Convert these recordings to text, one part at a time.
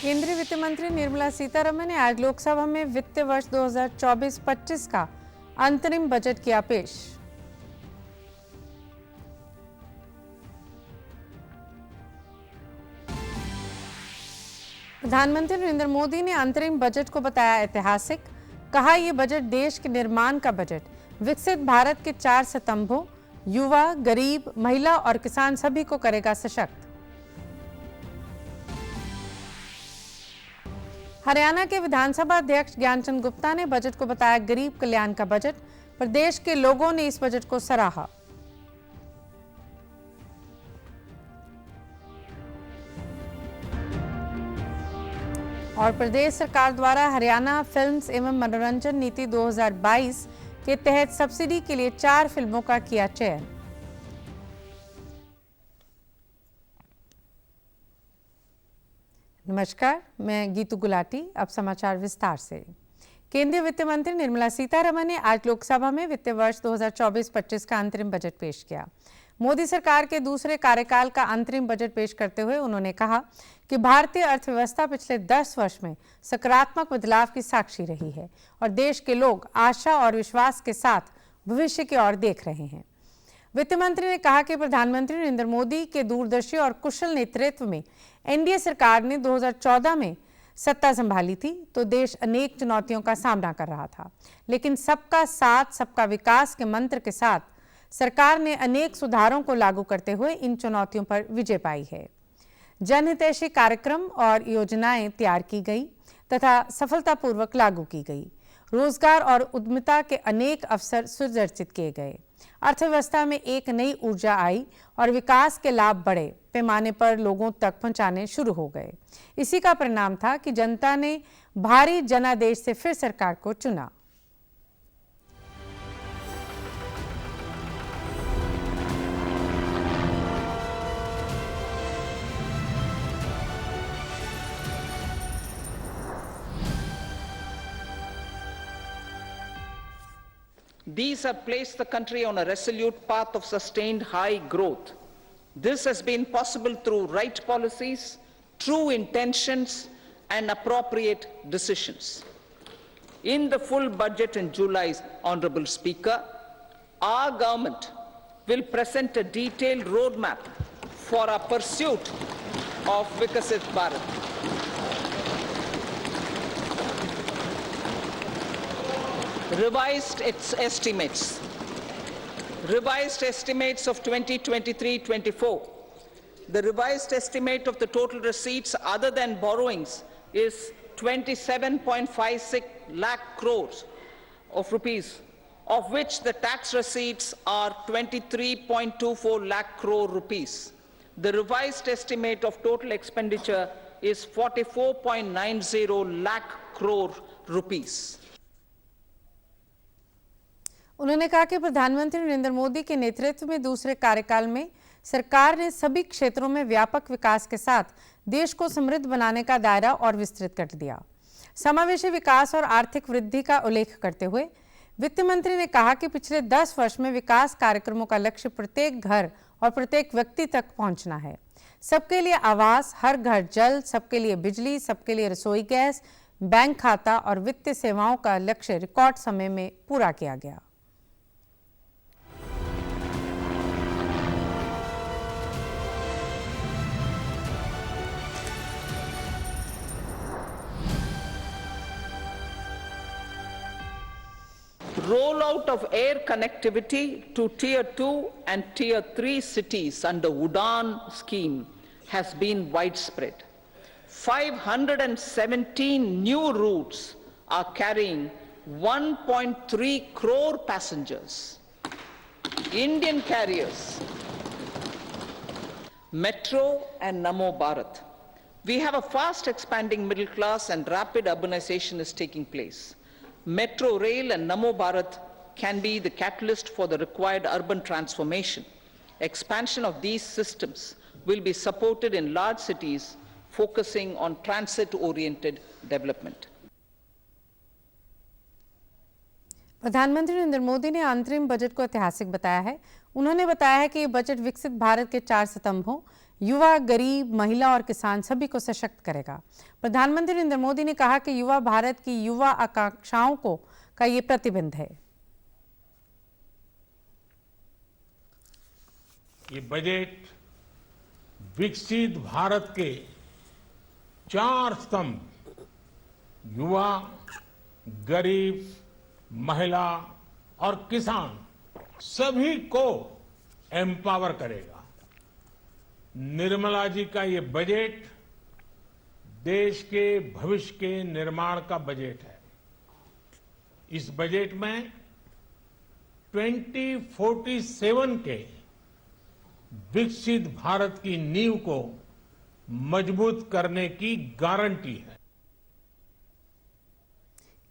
केंद्रीय वित्त मंत्री निर्मला सीतारमण ने आज लोकसभा में वित्त वर्ष 2024-25 का अंतरिम बजट किया पेश। प्रधानमंत्री नरेंद्र मोदी ने अंतरिम बजट को बताया ऐतिहासिक। कहा, यह बजट देश के निर्माण का बजट, विकसित भारत के 4 स्तंभों युवा, गरीब, महिला और किसान सभी को करेगा सशक्त। हरियाणा के विधानसभा अध्यक्ष ज्ञानचंद गुप्ता ने बजट को बताया गरीब कल्याण का बजट। प्रदेश के लोगों ने इस बजट को सराहा। और प्रदेश सरकार द्वारा हरियाणा फिल्म्स एवं मनोरंजन नीति 2022 के तहत सब्सिडी के लिए 4 फिल्मों का किया चयन। नमस्कार, मैं गीतू गुलाटी। अब समाचार विस्तार से। केंद्रीय वित्त मंत्री निर्मला सीतारमण ने आज लोकसभा में वित्त वर्ष 2024-25 का अंतरिम बजट पेश किया। मोदी सरकार के दूसरे कार्यकाल का अंतरिम बजट पेश करते हुए उन्होंने कहा कि भारतीय अर्थव्यवस्था पिछले 10 वर्ष में सकारात्मक बदलाव की साक्षी रही है और देश के लोग आशा और विश्वास के साथ भविष्य की ओर देख रहे हैं। वित्त मंत्री ने कहा कि प्रधानमंत्री नरेंद्र मोदी के दूरदर्शी और कुशल नेतृत्व में एनडीए सरकार ने 2014 में सत्ता संभाली थी तो देश अनेक चुनौतियों का सामना कर रहा था, लेकिन सबका साथ सबका विकास के मंत्र के साथ सरकार ने अनेक सुधारों को लागू करते हुए इन चुनौतियों पर विजय पाई है। जनहितैषी कार्यक्रम और योजनाएं तैयार की गई तथा सफलतापूर्वक लागू की गई। रोजगार और उद्यमिता के अनेक अवसर सृजित किए गए। अर्थव्यवस्था में एक नई ऊर्जा आई और विकास के लाभ बड़े पैमाने पर लोगों तक पहुंचाने शुरू हो गए। इसी का परिणाम था कि जनता ने भारी जनादेश से फिर सरकार को चुना। These have placed the country on a resolute path of sustained high growth. This has been possible through right policies, true intentions, and appropriate decisions. In the full budget in July, Honorable Speaker, our government will present a detailed roadmap for our pursuit of Vikasit Bharat. Revised estimates of 2023-24. The revised estimate of the total receipts other than borrowings is 27.56 lakh crores of rupees, of which the tax receipts are 23.24 lakh crore rupees. The revised estimate of total expenditure is 44.90 lakh crore rupees. उन्होंने कहा कि प्रधानमंत्री नरेंद्र मोदी के नेतृत्व में दूसरे कार्यकाल में सरकार ने सभी क्षेत्रों में व्यापक विकास के साथ देश को समृद्ध बनाने का दायरा और विस्तृत कर दिया। समावेशी विकास और आर्थिक वृद्धि का उल्लेख करते हुए वित्त मंत्री ने कहा कि पिछले 10 वर्ष में विकास कार्यक्रमों का लक्ष्य प्रत्येक घर और प्रत्येक व्यक्ति तक पहुंचना है। सबके लिए आवास, हर घर जल, सबके लिए बिजली, सबके लिए रसोई गैस, बैंक खाता और वित्तीय सेवाओं का लक्ष्य रिकॉर्ड समय में पूरा किया गया। Rollout of air connectivity to Tier 2 and Tier 3 cities under UDAN scheme has been widespread. 517 new routes are carrying 1.3 crore passengers. Indian carriers, Metro and Namo Bharat. We have a fast expanding middle class and rapid urbanization is taking place. Metro Rail and Namo Bharat can be the catalyst for the required urban transformation. Expansion of these systems will be supported in large cities, focusing on transit-oriented development. प्रधानमंत्री नरेंद्र मोदी ने अंतरिम budget को ऐतिहासिक बताया है। उन्होंने बताया है कि ये बजट विकसित भारत के 4 स्तंभों युवा, गरीब, महिला और किसान सभी को सशक्त करेगा। प्रधानमंत्री नरेंद्र मोदी ने कहा कि युवा भारत की युवा आकांक्षाओं का ये प्रतिबिंब है। ये बजट विकसित भारत के 4 स्तंभ युवा, गरीब, महिला और किसान सभी को एम्पावर करेगा। निर्मला जी का ये बजट देश के भविष्य के निर्माण का बजट है। इस बजट में 2047 के विकसित भारत की नींव को मजबूत करने की गारंटी है।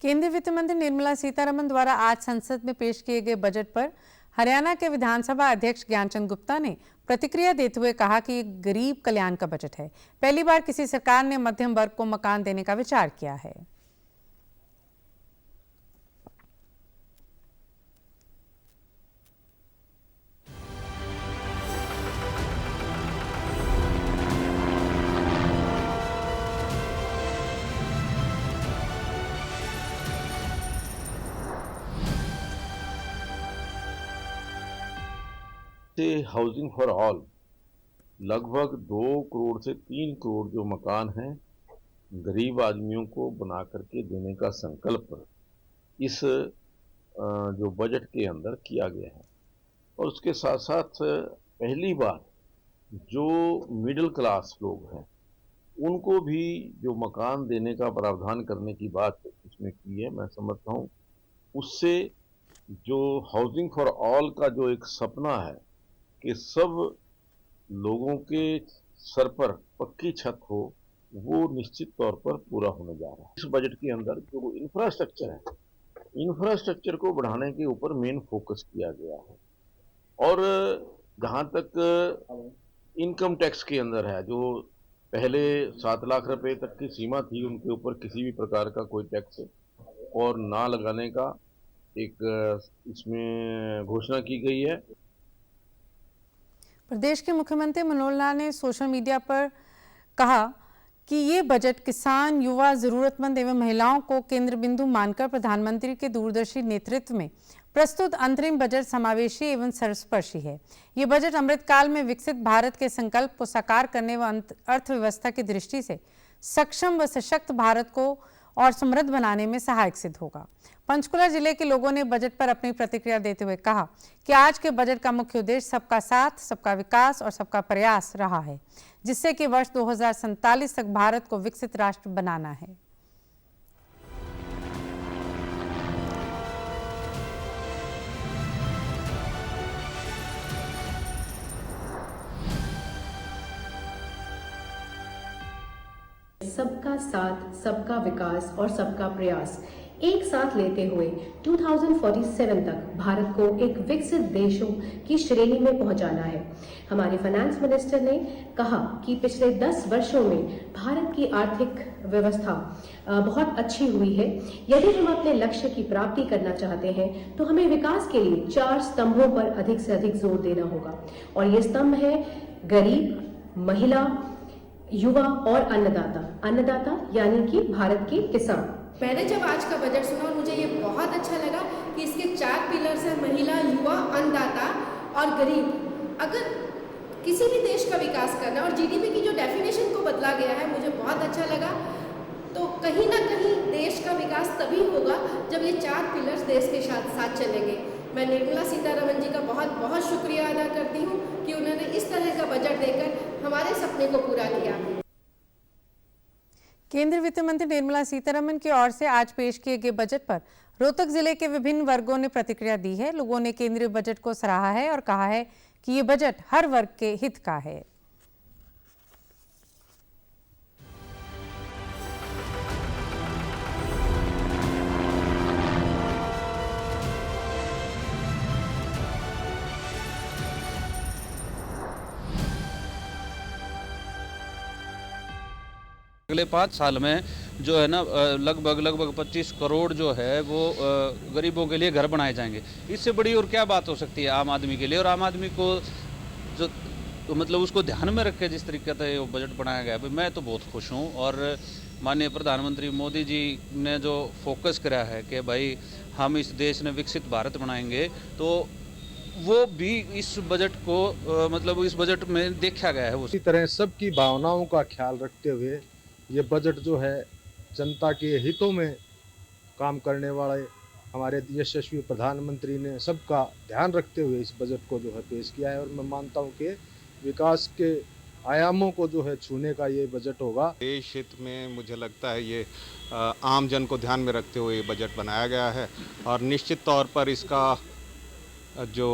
केंद्रीय वित्त मंत्री निर्मला सीतारमण द्वारा आज संसद में पेश किए गए बजट पर हरियाणा के विधानसभा अध्यक्ष ज्ञानचंद गुप्ता ने प्रतिक्रिया देते हुए कहा कि ये गरीब कल्याण का बजट है। पहली बार किसी सरकार ने मध्यम वर्ग को मकान देने का विचार किया है। से हाउसिंग फॉर ऑल लगभग 2 करोड़ से 3 करोड़ जो मकान हैं गरीब आदमियों को बना करके देने का संकल्प इस जो बजट के अंदर किया गया है। और उसके साथ साथ पहली बार जो मिडिल क्लास लोग हैं उनको भी जो मकान देने का प्रावधान करने की बात इसमें की है। मैं समझता हूँ उससे जो हाउसिंग फॉर ऑल का जो एक सपना है कि सब लोगों के सर पर पक्की छत हो, वो निश्चित तौर पर पूरा होने जा रहा है। इस बजट के अंदर जो इंफ्रास्ट्रक्चर है, इंफ्रास्ट्रक्चर को बढ़ाने के ऊपर मेन फोकस किया गया है। और जहाँ तक इनकम टैक्स के अंदर है, जो पहले 7 लाख रुपए तक की सीमा थी, उनके ऊपर किसी भी प्रकार का कोई टैक्स और ना लगाने का एक इसमें घोषणा की गई है। प्रदेश के मुख्यमंत्री मनोहर लाल ने सोशल मीडिया पर कहा कि ये बजट किसान, युवा, जरूरतमंद एवं महिलाओं को केंद्र बिंदु मानकर प्रधानमंत्री के दूरदर्शी नेतृत्व में प्रस्तुत अंतरिम बजट समावेशी एवं सर्वस्पर्शी है। ये बजट अमृतकाल में विकसित भारत के संकल्प को साकार करने व अर्थव्यवस्था की दृष्टि से सक्षम व सशक्त भारत को और समृद्ध बनाने में सहायक सिद्ध होगा। पंचकुला जिले के लोगों ने बजट पर अपनी प्रतिक्रिया देते हुए कहा कि आज के बजट का मुख्य उद्देश्य सबका साथ, सबका विकास और सबका प्रयास रहा है, जिससे कि वर्ष 2047 तक भारत को विकसित राष्ट्र बनाना है। सबका साथ, सबका विकास और सबका प्रयास एक साथ लेते हुए 2047 तक भारत को एक विकसित देशों की श्रेणी में पहुंचाना है। हमारे फाइनेंस मिनिस्टर ने कहा कि पिछले 10 वर्षों में भारत की आर्थिक व्यवस्था बहुत अच्छी हुई है। यदि हम अपने लक्ष्य की प्राप्ति करना चाहते हैं तो हमें विकास के लिए 4 स्तंभों पर अधिक से अधिक जोर देना होगा। और ये स्तंभ है गरीब, महिला, युवा और अन्नदाता। अन्नदाता यानी कि भारत के किसान। मैंने जब आज का बजट सुना और मुझे ये बहुत अच्छा लगा कि इसके 4 पिलर्स हैं, महिला, युवा, अन्नदाता और गरीब। अगर किसी भी देश का विकास करना और जीडीपी की जो डेफिनेशन को बदला गया है, मुझे बहुत अच्छा लगा। तो कहीं ना कहीं देश का विकास तभी होगा जब ये 4 पिलर्स देश के साथ चलेंगे। मैं निर्मला सीतारमण जी का बहुत बहुत शुक्रिया अदा करती हूँ कि उन्होंने इस तरह का बजट देकर हमारे सपने को पूरा किया। केंद्रीय वित्त मंत्री निर्मला सीतारमण की ओर से आज पेश किए गए बजट पर रोहतक जिले के विभिन्न वर्गों ने प्रतिक्रिया दी है। लोगों ने केंद्रीय बजट को सराहा है और कहा है कि ये बजट हर वर्ग के हित का है। अगले 5 साल में जो है ना लगभग 25 करोड़ जो है वो गरीबों के लिए घर बनाए जाएंगे। इससे बड़ी और क्या बात हो सकती है आम आदमी के लिए। और आम आदमी को जो तो मतलब उसको ध्यान में रख के जिस तरीके से वो बजट बनाया गया है, मैं तो बहुत खुश हूँ। और माननीय प्रधानमंत्री मोदी जी ने जो फोकस करा है कि भाई हम इस देश ने विकसित भारत बनाएंगे, तो वो भी इस बजट को मतलब इस बजट में देखा गया है। इसी तरह सबकी भावनाओं का ख्याल रखते हुए ये बजट जो है जनता के हितों में काम करने वाले हमारे यशस्वी प्रधानमंत्री ने सबका ध्यान रखते हुए इस बजट को जो है पेश किया है। और मैं मानता हूँ कि विकास के आयामों को जो है छूने का ये बजट होगा। देश हित में मुझे लगता है ये आम जन को ध्यान में रखते हुए ये बजट बनाया गया है और निश्चित तौर पर इसका जो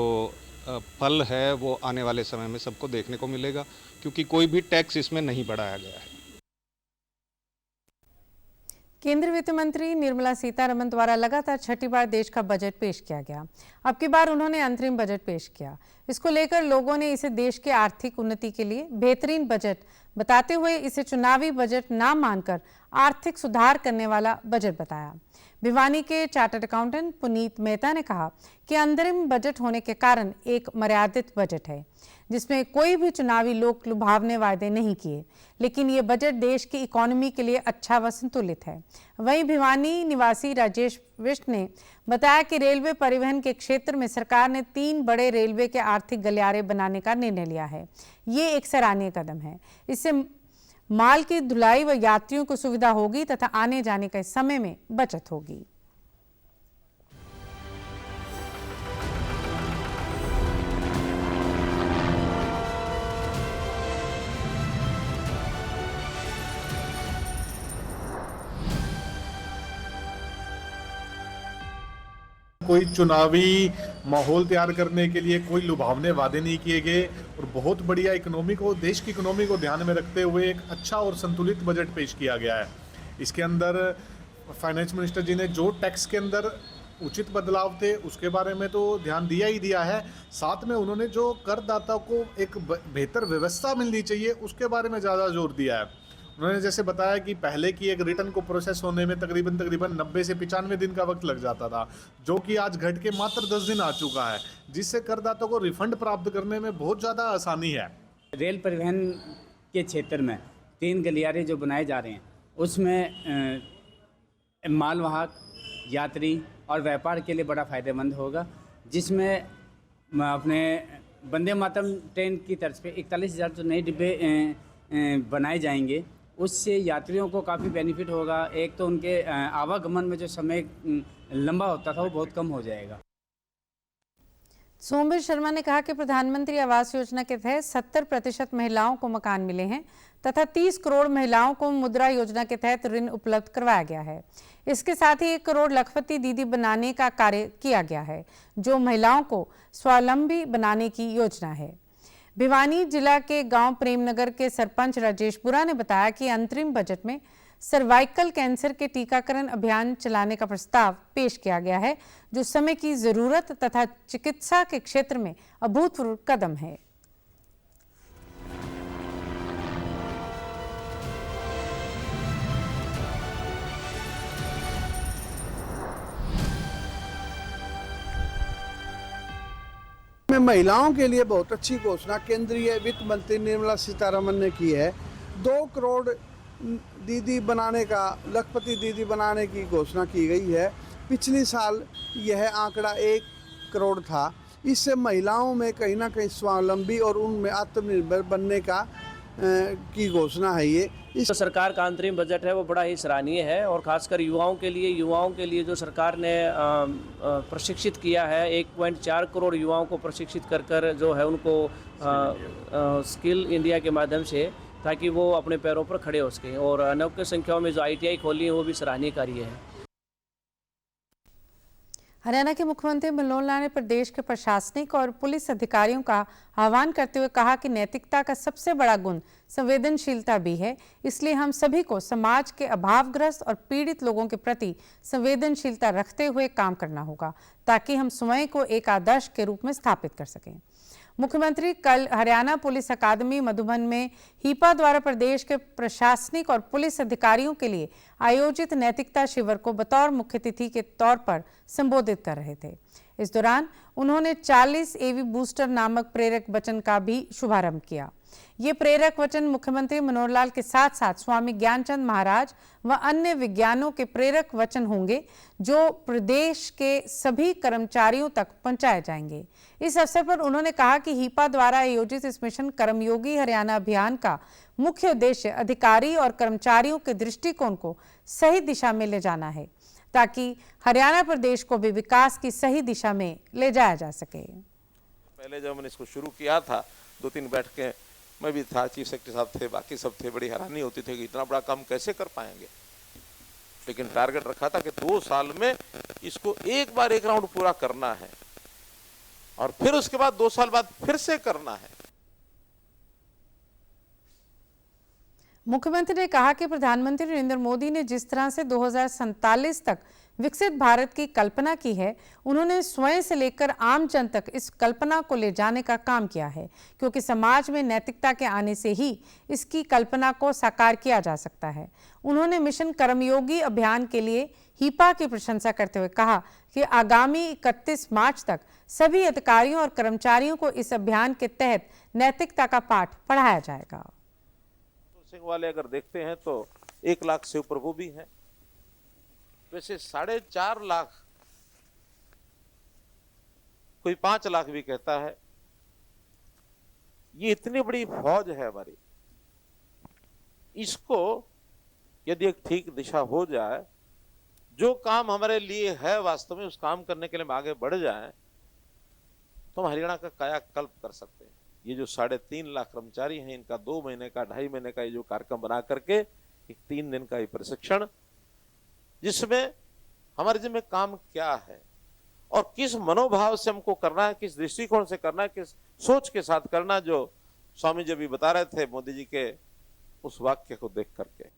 फल है वो आने वाले समय में सबको देखने को मिलेगा, क्योंकि कोई भी टैक्स इसमें नहीं बढ़ाया गया है। केंद्रीय वित्त मंत्री निर्मला सीतारमण द्वारा लगातार छठी बार देश का बजट पेश किया गया। अब की बार उन्होंने अंतरिम बजट पेश किया। इसको लेकर लोगों ने इसे देश के आर्थिक उन्नति के लिए बेहतरीन बजट बताते हुए इसे चुनावी बजट ना मानकर आर्थिक सुधार करने वाला बजट बताया। भिवानी के चार्टर्ड अकाउंटेंट पुनीत मेहता ने कहा कि अंतरिम बजट होने के कारण एक मर्यादित बजट है, जिसमें कोई भी चुनावी लोक लुभावने वायदे नहीं किए, लेकिन ये बजट देश की इकोनॉमी के लिए अच्छा व संतुलित है। वहीं भिवानी निवासी राजेश विष्ट ने बताया कि रेलवे परिवहन के क्षेत्र में सरकार ने 3 बड़े रेलवे के आर्थिक गलियारे बनाने का निर्णय लिया है। ये एक सराहनीय कदम है। इससे माल की ढुलाई व यात्रियों को सुविधा होगी तथा आने जाने के समय में बचत होगी। कोई चुनावी माहौल तैयार करने के लिए कोई लुभावने वादे नहीं किए गए और बहुत बढ़िया इकोनॉमी को, देश की इकोनॉमी को ध्यान में रखते हुए एक अच्छा और संतुलित बजट पेश किया गया है। इसके अंदर फाइनेंस मिनिस्टर जी ने जो टैक्स के अंदर उचित बदलाव थे उसके बारे में तो ध्यान दिया ही दिया है, साथ में उन्होंने जो करदाता को एक बेहतर व्यवस्था मिलनी चाहिए उसके बारे में ज़्यादा जोर दिया है। उन्होंने जैसे बताया कि पहले की एक रिटर्न को प्रोसेस होने में तकरीबन 90 से 95 दिन का वक्त लग जाता था, जो कि आज घट के मात्र 10 दिन आ चुका है, जिससे करदाता को रिफंड प्राप्त करने में बहुत ज़्यादा आसानी है। रेल परिवहन के क्षेत्र में 3 गलियारे जो बनाए जा रहे हैं उसमें मालवाहक, यात्री और व्यापार के लिए बड़ा फ़ायदेमंद होगा, जिसमें अपने वंदे मातरम ट्रेन की तर्ज पे 41,000 जो नए डिब्बे बनाए जाएंगे, उससे यात्रियों को काफ़ी बेनिफिट होगा। एक तो उनके आवागमन में जो समय लंबा होता था वो बहुत कम हो जाएगा। सोमवीर शर्मा ने कहा कि प्रधानमंत्री आवास योजना के तहत 70% महिलाओं को मकान मिले हैं तथा 30 करोड़ महिलाओं को मुद्रा योजना के तहत ऋण उपलब्ध करवाया गया है। इसके साथ ही 1 करोड़ लखपति दीदी बनाने का कार्य किया गया है, जो महिलाओं को स्वावलंबी बनाने की योजना है। भिवानी जिला के गांव प्रेमनगर के सरपंच राजेश बुरा ने बताया कि अंतरिम बजट में सर्वाइकल कैंसर के टीकाकरण अभियान चलाने का प्रस्ताव पेश किया गया है, जो समय की जरूरत तथा चिकित्सा के क्षेत्र में अभूतपूर्व कदम है। में महिलाओं के लिए बहुत अच्छी घोषणा केंद्रीय वित्त मंत्री निर्मला सीतारमण ने की है। 2 करोड़ दीदी बनाने का, लखपति दीदी बनाने की घोषणा की गई है। पिछले साल यह आंकड़ा 1 करोड़ था। इससे महिलाओं में कहीं ना कहीं स्वावलंबी और उनमें आत्मनिर्भर बनने का की घोषणा है। ये इस सरकार का अंतरिम बजट है वो बड़ा ही सराहनीय है और खासकर युवाओं के लिए जो सरकार ने प्रशिक्षित किया है, 1.4 करोड़ युवाओं को प्रशिक्षित कर जो है उनको स्किल इंडिया के माध्यम से, ताकि वो अपने पैरों पर खड़े हो सकें। और अनोखी संख्याओं में जो ITI खोली है वो भी सराहनीय कार्य है। हरियाणा के मुख्यमंत्री मनोहर लाल ने प्रदेश के प्रशासनिक और पुलिस अधिकारियों का आह्वान करते हुए कहा कि नैतिकता का सबसे बड़ा गुण संवेदनशीलता भी है, इसलिए हम सभी को समाज के अभावग्रस्त और पीड़ित लोगों के प्रति संवेदनशीलता रखते हुए काम करना होगा, ताकि हम स्वयं को एक आदर्श के रूप में स्थापित कर सकें। मुख्यमंत्री कल हरियाणा पुलिस अकादमी मधुबन में हीपा द्वारा प्रदेश के प्रशासनिक और पुलिस अधिकारियों के लिए आयोजित नैतिकता शिविर को बतौर मुख्य अतिथि के तौर पर संबोधित कर रहे थे। इस दौरान उन्होंने 40 एवी बूस्टर नामक प्रेरक वचन का भी शुभारंभ किया। ये प्रेरक वचन मुख्यमंत्री मनोहर लाल के साथ साथ स्वामी ज्ञानचंद महाराज व अन्य विज्ञानों के प्रेरक वचन होंगे, जो प्रदेश के सभी कर्मचारियों तक पहुंचाए जाएंगे। इस अवसर पर उन्होंने कहा कि हीपा द्वारा आयोजित इस मिशन कर्मयोगी हरियाणा अभियान का मुख्य उद्देश्य अधिकारी और कर्मचारियों के दृष्टिकोण को सही दिशा में ले जाना है, ताकि हरियाणा प्रदेश को भी विकास की सही दिशा में ले जाया जा सके। पहले जब मैंने इसको शुरू किया था, 2-3 बैठकें मैं भी था, चीफ सेक्रेटरी साहब थे, बाकी सब थे, बड़ी हैरानी होती थी कि इतना बड़ा काम कैसे कर पाएंगे। लेकिन टारगेट रखा था कि 2 साल में इसको एक बार एक राउंड पूरा करना है और फिर उसके बाद 2 साल बाद फिर से करना है। मुख्यमंत्री ने कहा कि प्रधानमंत्री नरेंद्र मोदी ने जिस तरह से 2047 तक विकसित भारत की कल्पना की है, उन्होंने स्वयं से लेकर आम जन तक इस कल्पना को ले जाने का काम किया है, क्योंकि समाज में नैतिकता के आने से ही इसकी कल्पना को साकार किया जा सकता है। उन्होंने मिशन कर्मयोगी अभियान के लिए हीपा की प्रशंसा करते हुए कहा कि आगामी 31 मार्च तक सभी अधिकारियों और कर्मचारियों को इस अभियान के तहत नैतिकता का पाठ पढ़ाया जाएगा। सिंह वाले अगर देखते हैं तो 1 लाख से ऊपर वो भी हैं, वैसे 4.5 लाख, कोई 5 लाख भी कहता है। ये इतनी बड़ी फौज है हमारी, इसको यदि एक ठीक दिशा हो जाए, जो काम हमारे लिए है वास्तव में उस काम करने के लिए हम आगे बढ़ जाएं, तो हम हरियाणा का कायाकल्प कर सकते हैं। ये जो 3.5 लाख कर्मचारी हैं, इनका 2 महीने का 2.5 महीने का ये जो कार्यक्रम बना करके एक 3 दिन का ये प्रशिक्षण, जिसमें हमारे जिम्मे काम क्या है और किस मनोभाव से हमको करना है, किस दृष्टिकोण से करना है, किस सोच के साथ करना, जो स्वामी जी भी बता रहे थे मोदी जी के उस वाक्य को देख करके।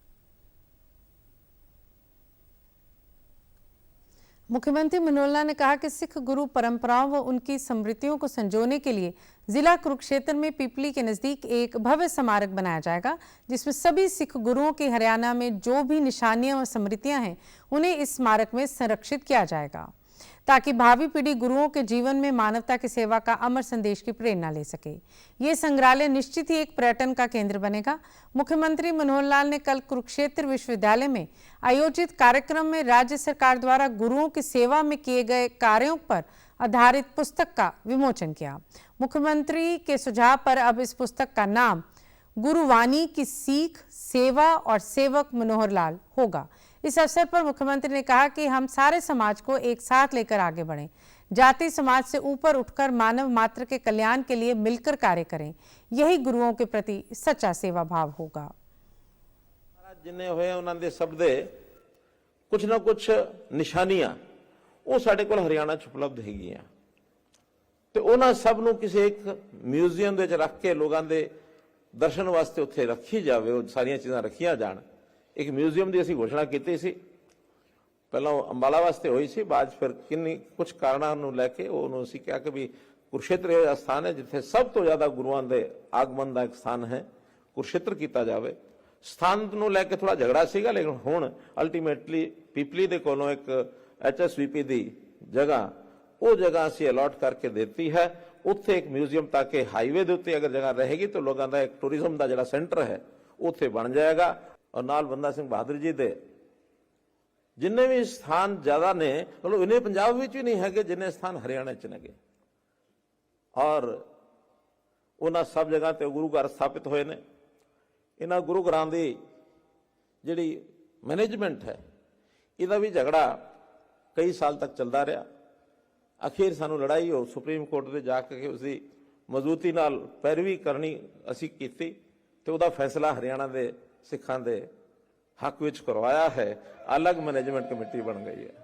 मुख्यमंत्री मनोहर लाल ने कहा कि सिख गुरु परंपराओं व उनकी स्मृतियों को संजोने के लिए जिला कुरुक्षेत्र में पिपली के नजदीक एक भव्य स्मारक बनाया जाएगा, जिसमें सभी सिख गुरुओं की हरियाणा में जो भी निशानियां व स्मृतियां हैं, उन्हें इस स्मारक में संरक्षित किया जाएगा, ताकि भावी पीढ़ी गुरुओं के जीवन में मानवता की सेवा का अमर संदेश की प्रेरणा ले सके। ये संग्रहालय निश्चित ही एक पर्यटन का केंद्र बनेगा। मुख्यमंत्री मनोहर लाल ने कल कुरुक्षेत्र विश्वविद्यालय में आयोजित कार्यक्रम में राज्य सरकार द्वारा गुरुओं की सेवा में किए गए कार्यों पर आधारित पुस्तक का विमोचन किया। मुख्यमंत्री के सुझाव पर अब इस पुस्तक का नाम गुरुवाणी की सीख, सेवा और सेवक मनोहर लाल होगा। इस अवसर पर मुख्यमंत्री ने कहा कि हम सारे समाज को एक साथ लेकर आगे बढ़ें, जाति समाज से ऊपर उठकर मानव मात्र के कल्याण के लिए मिलकर कार्य करें। यही गुरुओं के प्रति सच्चा सेवा भाव होगा। जिन्हें होए उन्होंने दे शब्दे कुछ ना कुछ निशानियां वो साडे कोल हरियाणा च उपलब्ध हैगियां, ते उन्हां सब नूं किसी एक म्यूजियम दे विच रख के लोगां दे दर्शन वास्ते उत्थे रखी जावे, वो सारियां चीज़ां रखियां जाण। एक म्यूजियम की असीं घोषणा की सी, पहला अंबाला वास्ते हुई सी, बाद फिर किन्नी कुछ कारणों नूं लैके उहनूं असीं कहा कि भी कुरुक्षेत्र इह स्थान है जिथे सब तो ज्यादा गुरुआं दे आगमन का एक स्थान है, कुरुक्षेत्र किया जाए। स्थान नूं लैके थोड़ा झगड़ा सीगा, लेकिन हुण अल्टीमेटली पिपली दे कोलों एक HSVP दी जगह, वो जगह असीं अलॉट करके देती है, उत्थे एक म्यूजियम, ताकि हाईवे दे उत्ते अगर जगह रहेगी तो लोगों का एक टूरिज्म का जिहड़ा सेंटर है उत्थे बन जाएगा। और नाल बंदा सिंह बहादुर जी दे जिन्ने भी स्थान ज्यादा ने, मतलब इन्हें पंजाब विच भी नहीं है जिन्ने स्थान हरियाणा च ने, और उन्हां सब जगह ते गुरु घर स्थापित होए ने। इन्हां गुरु घरां दी जिहड़ी मैनेजमेंट है, इहदा भी झगड़ा कई साल तक चलता रहा। अखीर सानू लड़ाई हो सुप्रीम कोर्ट दे जाके उसकी मजबूती नाल पैरवी करनी असीं कीती, ते उहदा फैसला हरियाणा दे सिखां दे हक विच करवाया है। अलग मैनेजमेंट कमेटी बन गई है।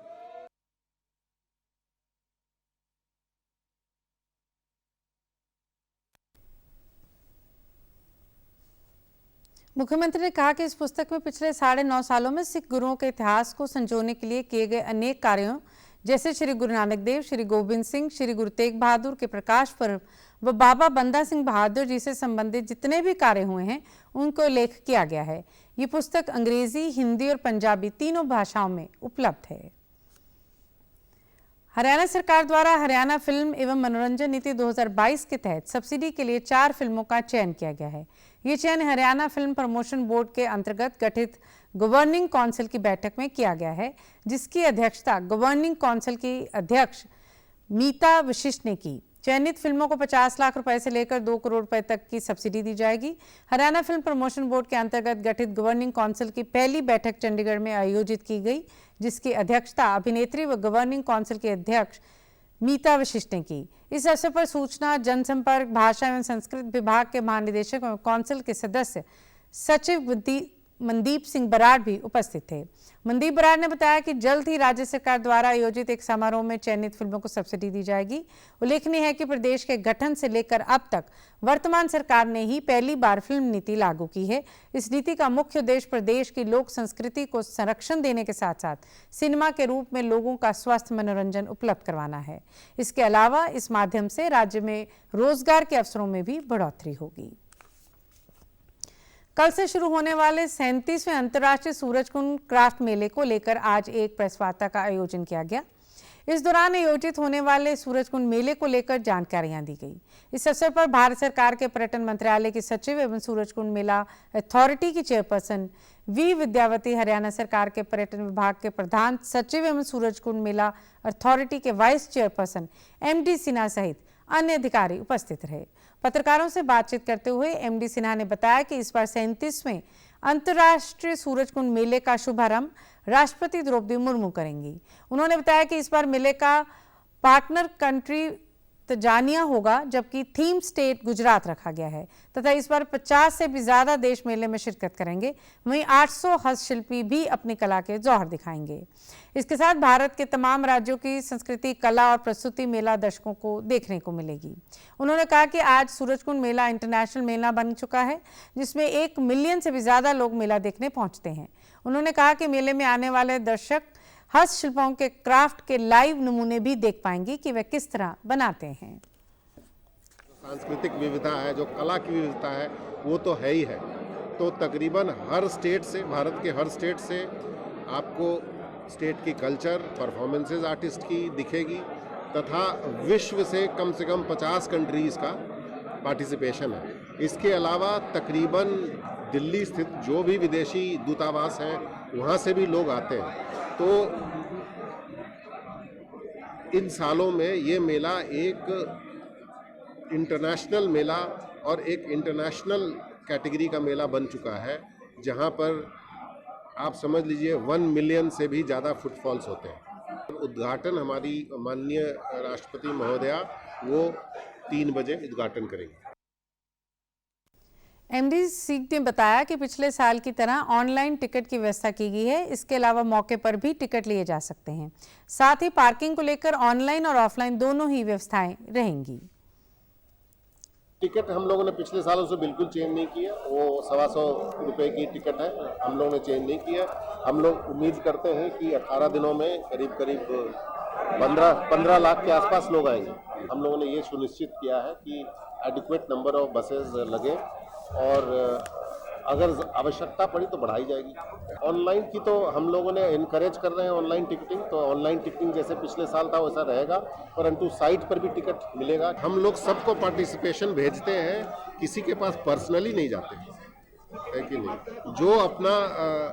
मुख्यमंत्री ने कहा कि इस पुस्तक में पिछले 9.5 सालों में सिख गुरुओं के इतिहास को संजोने के लिए किए गए अनेक कार्यों, जैसे श्री गुरु नानक देव, श्री गोबिंद सिंह, श्री गुरु तेग बहादुर के प्रकाश पर्व व बाबा बंदा सिंह बहादुर जी से संबंधित जितने भी कार्य हुए हैं उनको उल्लेख किया गया है। ये पुस्तक अंग्रेजी, हिंदी और पंजाबी तीनों भाषाओं में उपलब्ध है। हरियाणा सरकार द्वारा हरियाणा फिल्म एवं मनोरंजन नीति 2022 के तहत सब्सिडी के लिए 4 फिल्मों का चयन किया गया है। ये चयन हरियाणा फिल्म प्रमोशन बोर्ड के अंतर्गत गठित गवर्निंग काउंसिल की बैठक में किया गया है, जिसकी अध्यक्षता गवर्निंग काउंसिल की अध्यक्ष मीता वशिष्ठ ने की। चयनित फिल्मों को 50 लाख रुपए से लेकर 2 करोड़ रुपए तक की सब्सिडी दी जाएगी। हरियाणा फिल्म प्रमोशन बोर्ड के अंतर्गत गठित गवर्निंग काउंसिल की पहली बैठक चंडीगढ़ में आयोजित की गई, जिसकी अध्यक्षता अभिनेत्री व गवर्निंग काउंसिल के अध्यक्ष मीता वशिष्ठ ने की। इस अवसर पर सूचना, जनसंपर्क, भाषा एवं संस्कृत विभाग के महानिदेशक एवं काउंसिल के सदस्य सचिव मनदीप सिंह बराड़ भी उपस्थित थे। मनदीप बराड़ ने बताया कि जल्द ही राज्य सरकार द्वारा आयोजित एक समारोह में चयनित फिल्मों को सब्सिडी दी जाएगी। उल्लेखनीय है कि प्रदेश के गठन से लेकर अब तक वर्तमान सरकार ने ही पहली बार फिल्म नीति लागू की है। इस नीति का मुख्य उद्देश्य प्रदेश की लोक संस्कृति को संरक्षण देने के साथ साथ सिनेमा के रूप में लोगों का स्वस्थ मनोरंजन उपलब्ध करवाना है। इसके अलावा इस माध्यम से राज्य में रोजगार के अवसरों में भी बढ़ोतरी होगी। कल से शुरू होने वाले 37वें अंतर्राष्ट्रीय सूरजकुंड क्राफ्ट मेले को लेकर आज एक प्रेस वार्ता का आयोजन किया गया। इस दौरान आयोजित होने वाले सूरजकुंड मेले को लेकर जानकारियां दी गई। इस अवसर पर भारत सरकार के पर्यटन मंत्रालय की सचिव एवं सूरजकुंड मेला अथॉरिटी की चेयरपर्सन वी विद्यावती, हरियाणा सरकार के पर्यटन विभाग के प्रधान सचिव एवं सूरजकुंड मेला अथॉरिटी के वाइस चेयरपर्सन MD सिन्हा सहित अन्य अधिकारी उपस्थित रहे। पत्रकारों से बातचीत करते हुए MD सिन्हा ने बताया कि इस बार 37वें अंतर्राष्ट्रीय सूरजकुंड मेले का शुभारंभ राष्ट्रपति द्रौपदी मुर्मू करेंगी। उन्होंने बताया कि इस बार मेले का पार्टनर कंट्री तंजानिया होगा, जबकि थीम स्टेट गुजरात रखा गया है तथा इस बार 50 से भी ज्यादा देश मेले में शिरकत करेंगे। वहीं 800 हस्तशिल्पी भी अपनी कला के जौहर दिखाएंगे। इसके साथ भारत के तमाम राज्यों की संस्कृति, कला और प्रस्तुति मेला दर्शकों को देखने को मिलेगी। उन्होंने कहा कि आज सूरजकुंड मेला इंटरनेशनल मेला बन चुका है, जिसमें 1 मिलियन से भी ज्यादा लोग मेला देखने पहुंचते हैं। उन्होंने कहा कि मेले में आने वाले दर्शक हस्तशिल्पों के क्राफ्ट के लाइव नमूने भी देख पाएंगे कि वे किस तरह बनाते हैं। सांस्कृतिक विविधता है, जो कला की विविधता है, वो तो है ही है। तो तकरीबन हर स्टेट से, भारत के हर स्टेट से आपको स्टेट की कल्चर, परफॉर्मेंसेज आर्टिस्ट की दिखेगी तथा विश्व से कम 50 कंट्रीज़ का पार्टिसिपेशन है। इसके अलावा तकरीबन दिल्ली स्थित जो भी विदेशी दूतावास हैं, वहाँ से भी लोग आते हैं। तो इन सालों में ये मेला एक इंटरनेशनल मेला और एक इंटरनेशनल कैटेगरी का मेला बन चुका है, जहाँ पर आप समझ लीजिए 1 मिलियन से भी ज़्यादा फुटफॉल्स होते हैं। उद्घाटन हमारी माननीय राष्ट्रपति महोदया वो 3 बजे उद्घाटन करेंगे। MD सिंह ने बताया कि पिछले साल की तरह ऑनलाइन टिकट की व्यवस्था की गई है। इसके अलावा मौके पर भी टिकट लिए जा सकते हैं। साथ ही पार्किंग को लेकर ऑनलाइन और ऑफलाइन दोनों ही व्यवस्थाएं रहेंगी। टिकट हम लोगों ने पिछले सालों से बिल्कुल चेंज नहीं किया। वो 125 रुपये की टिकट है, हम लोगों ने चेंज नहीं किया। हम लोग उम्मीद करते हैं कि 18 दिनों में करीब 15 लाख के आसपास लोग आएंगे। हम लोगों ने ये सुनिश्चित किया है कि एडिक्वेट नंबर ऑफ बसेस लगे और अगर आवश्यकता पड़ी तो बढ़ाई जाएगी। ऑनलाइन की तो हम लोगों ने इनकरेज कर रहे हैं ऑनलाइन टिकटिंग, तो ऑनलाइन टिकटिंग जैसे पिछले साल था वैसा रहेगा, परंतु साइट पर भी टिकट मिलेगा। हम लोग सबको पार्टिसिपेशन भेजते हैं, किसी के पास पर्सनली नहीं जाते, है कि नहीं। जो अपना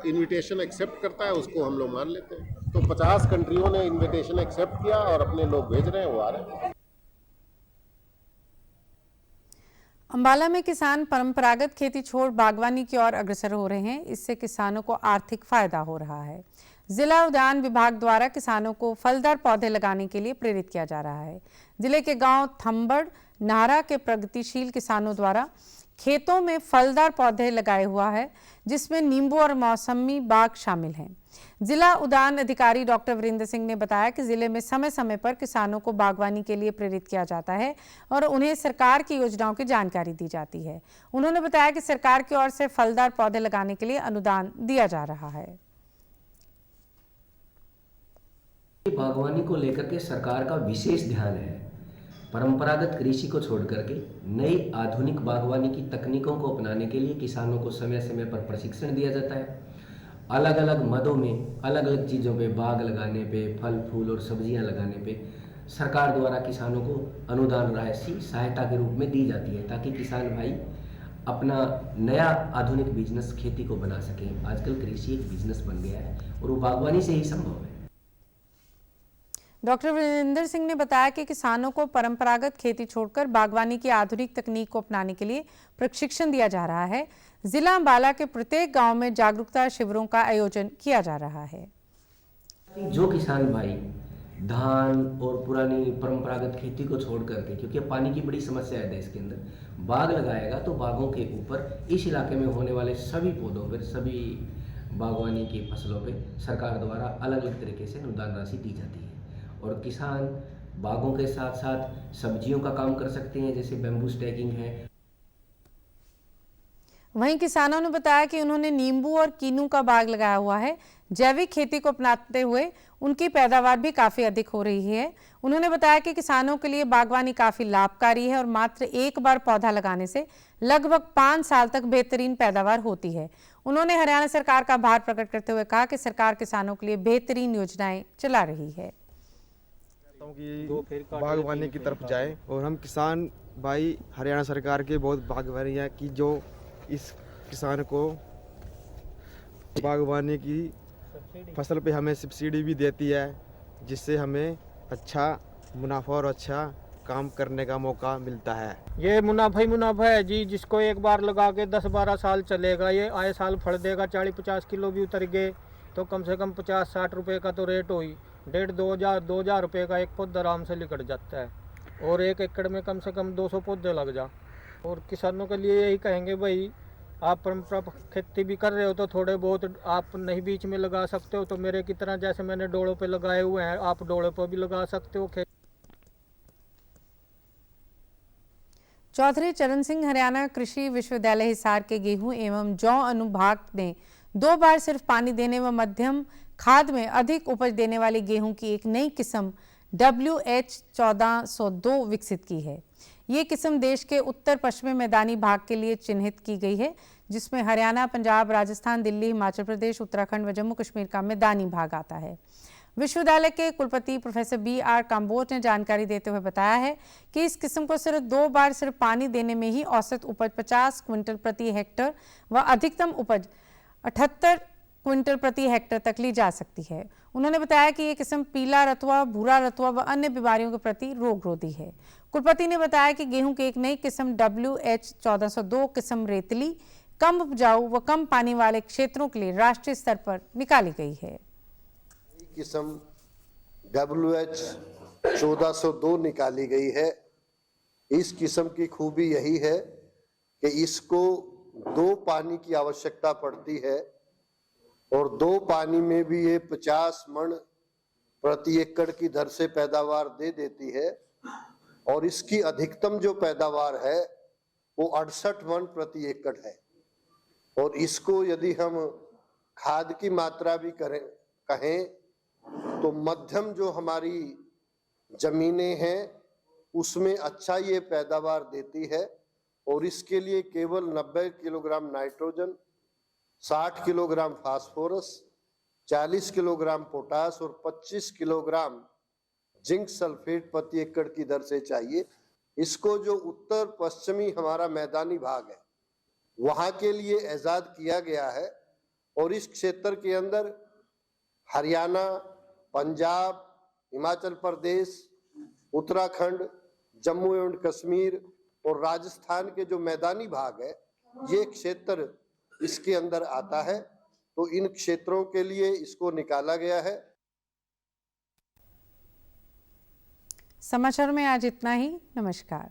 इनविटेशन एक्सेप्ट करता है उसको हम लोग मान लेते हैं। तो 50 कंट्रियों ने इनविटेशन एक्सेप्ट किया और अपने लोग भेज रहे हैं, वो आ रहे हैं। अंबाला में किसान परंपरागत खेती छोड़ बागवानी की ओर अग्रसर हो रहे हैं। इससे किसानों को आर्थिक फायदा हो रहा है। जिला उद्यान विभाग द्वारा किसानों को फलदार पौधे लगाने के लिए प्रेरित किया जा रहा है। जिले के गांव थंबड़ नाहरा के प्रगतिशील किसानों द्वारा खेतों में फलदार पौधे लगाए हुआ है, जिसमें नींबू और मौसमी बाग शामिल हैं। जिला उद्यान अधिकारी डॉक्टर वीरेंद्र सिंह ने बताया कि जिले में समय समय पर किसानों को बागवानी के लिए प्रेरित किया जाता है और उन्हें सरकार की योजनाओं की जानकारी दी जाती है। उन्होंने बताया कि सरकार की ओर से फलदार पौधे लगाने के लिए अनुदान दिया जा रहा है। बागवानी को लेकर के सरकार का विशेष ध्यान है। परंपरागत कृषि को छोड़ करके नई आधुनिक बागवानी की तकनीकों को अपनाने के लिए किसानों को समय समय पर प्रशिक्षण दिया जाता है अलग अलग मदों में अलग अलग चीज़ों पे, बाग लगाने पे, फल फूल और सब्जियां लगाने पे सरकार द्वारा किसानों को अनुदान राशि सहायता के रूप में दी जाती है, ताकि किसान भाई अपना नया आधुनिक बिजनेस खेती को बना सकें। आजकल कृषि एक बिजनेस बन गया है और वो बागवानी से ही संभव है। डॉक्टर वीरेंद्र सिंह ने बताया कि किसानों को परंपरागत खेती छोड़कर बागवानी की आधुनिक तकनीक को अपनाने के लिए प्रशिक्षण दिया जा रहा है। जिला अंबाला के प्रत्येक गांव में जागरूकता शिविरों का आयोजन किया जा रहा है। जो किसान भाई धान और पुरानी परंपरागत खेती को छोड़ करके, क्योंकि पानी की बड़ी समस्या है देश के अंदर, बाग लगाएगा तो बागों के ऊपर इस इलाके में होने वाले सभी पौधों पर, सभी बागवानी की फसलों पे सरकार द्वारा अलग अलग तरीके से अनुदान राशि दी जाती है। और किसान बागों के साथ साथ सब्जियों का काम कर सकते हैं, जैसे बैम्बू स्टैकिंग है। वहीं किसानों ने बताया कि उन्होंने नींबू और कीनू का बाग लगाया हुआ है। जैविक खेती को अपनाते हुए उनकी पैदावार भी काफ़ी अधिक हो रही है। उन्होंने बताया कि किसानों के लिए बागवानी काफ़ी लाभकारी है और मात्र एक बार पौधा लगाने से लगभग 5 साल तक बेहतरीन पैदावार होती है। उन्होंने हरियाणा सरकार का आभार प्रकट करते हुए कहा कि सरकार किसानों के लिए बेहतरीन योजनाएं चला रही है। कि बागवानी की तरफ जाए और हम किसान भाई हरियाणा सरकार के बहुत भाग्यवान हैं कि जो इस किसान को बागवानी की फसल पे हमें सब्सिडी भी देती है, जिससे हमें अच्छा मुनाफा और अच्छा काम करने का मौका मिलता है। ये मुनाफा ही मुनाफा है जी, जिसको एक बार लगा के 10-12 साल चलेगा, ये आए साल फल देगा। 40-50 किलो भी उतर गए तो कम से कम 50-60 रुपये का तो रेट हो ही, 1,500-2,000 रुपये का एक पौधा आराम से निकट जाता है। और 1 एकड़ में कम से कम 200 पौधे लग जा। और किसानों के लिए यही कहेंगे भाई, आप परंपरा खेती भी कर रहे हो तो थोड़े बहुत आप नहीं बीच में लगा सकते हो, तो मेरे की तरह जैसे मैंने डोलों पे लगाए हुए हैं, आप डोलों पर भी लगा सकते हो। चौधरी चरण सिंह हरियाणा कृषि विश्वविद्यालय हिसार के गेहूं एवं जौ अनुभाग ने 2 बार सिर्फ पानी देने व मध्यम खाद में अधिक उपज देने वाली गेहूं की एक नई किस्म WH1402 विकसित की है। ये किस्म देश के उत्तर पश्चिमी मैदानी भाग के लिए चिन्हित की गई है, जिसमें हरियाणा, पंजाब, राजस्थान, दिल्ली, हिमाचल प्रदेश, उत्तराखंड व जम्मू कश्मीर का मैदानी भाग आता है। विश्वविद्यालय के कुलपति प्रोफेसर BR काम्बोज ने जानकारी देते हुए बताया है कि इस किस्म को सिर्फ 2 बार सिर्फ पानी देने में ही औसत उपज 50 क्विंटल प्रति हेक्टेयर व अधिकतम उपज 78 क्विंटल प्रति हेक्टेयर तक ली जा सकती है। उन्होंने बताया कि ये किस्म पीला रतुआ, भूरा रतुआ व अन्य बीमारियों के प्रति रोगरोधी है। कुलपति ने बताया कि गेहूं की एक नई किस्म WH1402 किस्म रेतली, कम उपजाऊ व कम पानी वाले क्षेत्रों के लिए राष्ट्रीय स्तर पर निकाली गई है। किस्म WH1402 निकाली गई है। इस किस्म की खूबी यही है कि इसको 2 पानी की आवश्यकता पड़ती है और 2 पानी में भी ये 50 मन प्रति एकड़ की दर से पैदावार दे देती है। और इसकी अधिकतम जो पैदावार है वो 68 मन प्रति एकड़ है। और इसको यदि हम खाद की मात्रा भी कहें तो मध्यम जो हमारी जमीनें हैं उसमें अच्छा ये पैदावार देती है। और इसके लिए केवल 90 kilogram nitrogen, 60 kilogram phosphorus, 40 kilogram potash और 25 किलोग्राम जिंक सल्फेट प्रति एकड़ की दर से चाहिए। इसको जो उत्तर पश्चिमी हमारा मैदानी भाग है वहां के लिए ऐजाद किया गया है। और इस क्षेत्र के अंदर हरियाणा, पंजाब, हिमाचल प्रदेश, उत्तराखंड, जम्मू एवं कश्मीर और राजस्थान के जो मैदानी भाग है ये क्षेत्र इसके अंदर आता है। तो इन क्षेत्रों के लिए इसको निकाला गया है। समाचार में आज इतना ही। नमस्कार।